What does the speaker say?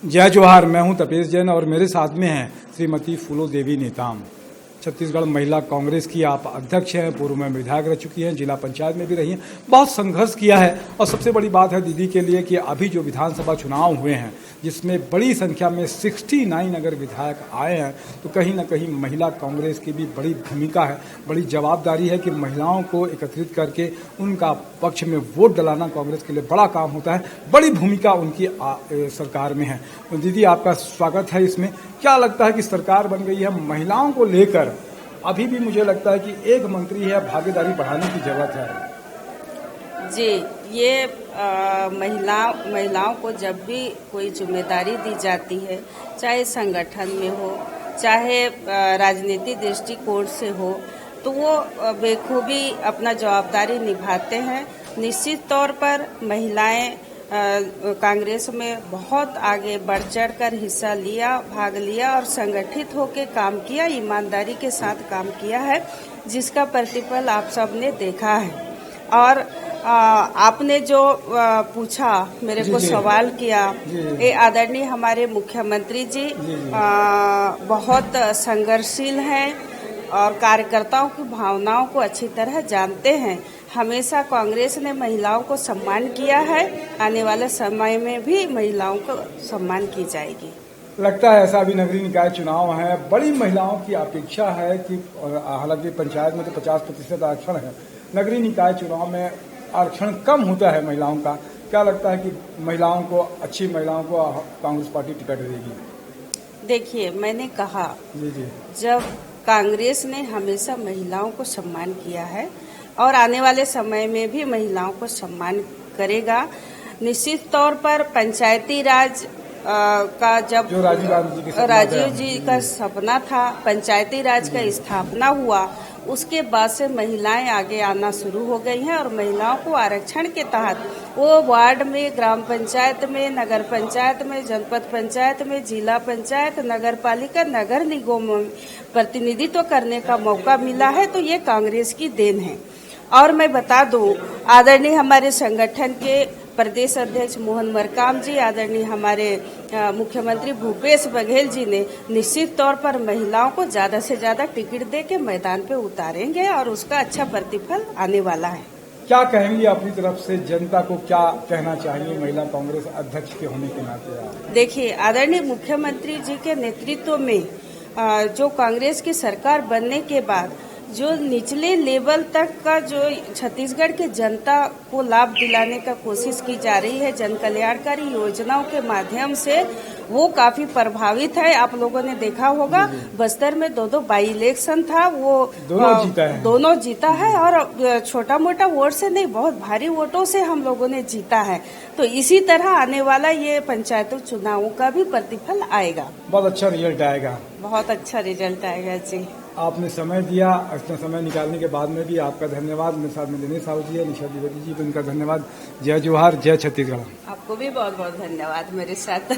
जय जोहार। मैं हूं तपेश जैन और मेरे साथ में हैं श्रीमती फूलो देवी नेताम। छत्तीसगढ़ महिला कांग्रेस की आप अध्यक्ष हैं, पूर्व में विधायक रह चुकी हैं, जिला पंचायत में भी रही हैं, बहुत संघर्ष किया है। और सबसे बड़ी बात है दीदी के लिए कि अभी जो विधानसभा चुनाव हुए हैं जिसमें बड़ी संख्या में 69 अगर विधायक आए हैं तो कहीं ना कहीं महिला कांग्रेस की भी बड़ी भूमिका है, बड़ी जवाबदारी है कि महिलाओं को एकत्रित करके उनका पक्ष में वोट डलाना कांग्रेस के लिए बड़ा काम होता है, बड़ी भूमिका उनकी सरकार में है। तो दीदी आपका स्वागत है इसमें। क्या लगता है कि सरकार बन गई है महिलाओं को लेकर, अभी भी मुझे लगता है कि एक मंत्री है, भागीदारी बढ़ाने की जरूरत है। जी, ये महिलाओं को जब भी कोई जिम्मेदारी दी जाती है, चाहे संगठन में हो, चाहे राजनीतिक दृष्टिकोण से हो, तो वो बेखूबी अपना जवाबदारी निभाते हैं। निश्चित तौर पर महिलाएं कांग्रेस में बहुत आगे बढ़ चढ़कर हिस्सा लिया, भाग लिया और संगठित होकर काम किया, ईमानदारी के साथ काम किया है, जिसका प्रतिफल आप सब ने देखा है। और आपने जो पूछा, मेरे को सवाल किया, ये आदरणीय हमारे मुख्यमंत्री जी बहुत संघर्षशील हैं और कार्यकर्ताओं की भावनाओं को अच्छी तरह जानते हैं। हमेशा कांग्रेस ने महिलाओं को सम्मान किया है, आने वाले समय में भी महिलाओं को सम्मान की जाएगी। लगता है ऐसा। अभी नगरीय निकाय चुनाव है, बड़ी महिलाओं की अपेक्षा है कि हालांकि पंचायत में तो 50% आरक्षण है, नगरीय निकाय चुनाव में आरक्षण कम होता है महिलाओं का। क्या लगता है कि महिलाओं को, अच्छी महिलाओं को कांग्रेस पार्टी टिकट देगी? देखिए, मैंने कहा जी, जब कांग्रेस ने हमेशा महिलाओं को सम्मान किया है और आने वाले समय में भी महिलाओं को सम्मान करेगा। निश्चित तौर पर पंचायती राज का जब जो राजीव जी का सपना था, पंचायती राज का स्थापना हुआ, उसके बाद से महिलाएं आगे आना शुरू हो गई हैं और महिलाओं को आरक्षण के तहत वो वार्ड में, ग्राम पंचायत में, नगर पंचायत में, जनपद पंचायत में, जिला पंचायत, नगर पालिका, नगर निगम में प्रतिनिधित्व करने का मौका मिला है। तो ये कांग्रेस की देन है। और मैं बता दूं, आदरणीय हमारे संगठन के प्रदेश अध्यक्ष मोहन मरकाम जी, आदरणीय हमारे मुख्यमंत्री भूपेश बघेल जी ने निश्चित तौर पर महिलाओं को ज्यादा से ज्यादा टिकट दे के मैदान पे उतारेंगे और उसका अच्छा प्रतिफल आने वाला है। क्या कहेंगी अपनी तरफ से जनता को, क्या कहना चाहिए महिला कांग्रेस अध्यक्ष के होने के नाते? देखिए, आदरणीय मुख्यमंत्री जी के नेतृत्व में जो कांग्रेस की सरकार बनने के बाद जो निचले लेवल तक का जो छत्तीसगढ़ के जनता को लाभ दिलाने का कोशिश की जा रही है, जन कल्याणकारी योजनाओं के माध्यम से, वो काफी प्रभावित है। आप लोगों ने देखा होगा, बस्तर में 2 बाई इलेक्शन था, वो दोनों जीता है और छोटा मोटा वोट से नहीं, बहुत भारी वोटों से हम लोगों ने जीता है। तो इसी तरह आने वाला ये पंचायतों चुनावों का भी प्रतिफल आएगा। बहुत अच्छा रिजल्ट आएगा। बहुत अच्छा रिजल्ट आएगा जी। आपने समय दिया, इतना समय निकालने के बाद में भी आपका धन्यवाद। मेरे साथ में दिनेश साहू जी है, निशा द्विवेदी जी, उनका धन्यवाद। जय जोहार, जय छत्तीसगढ़। आपको भी बहुत बहुत धन्यवाद मेरे साथ।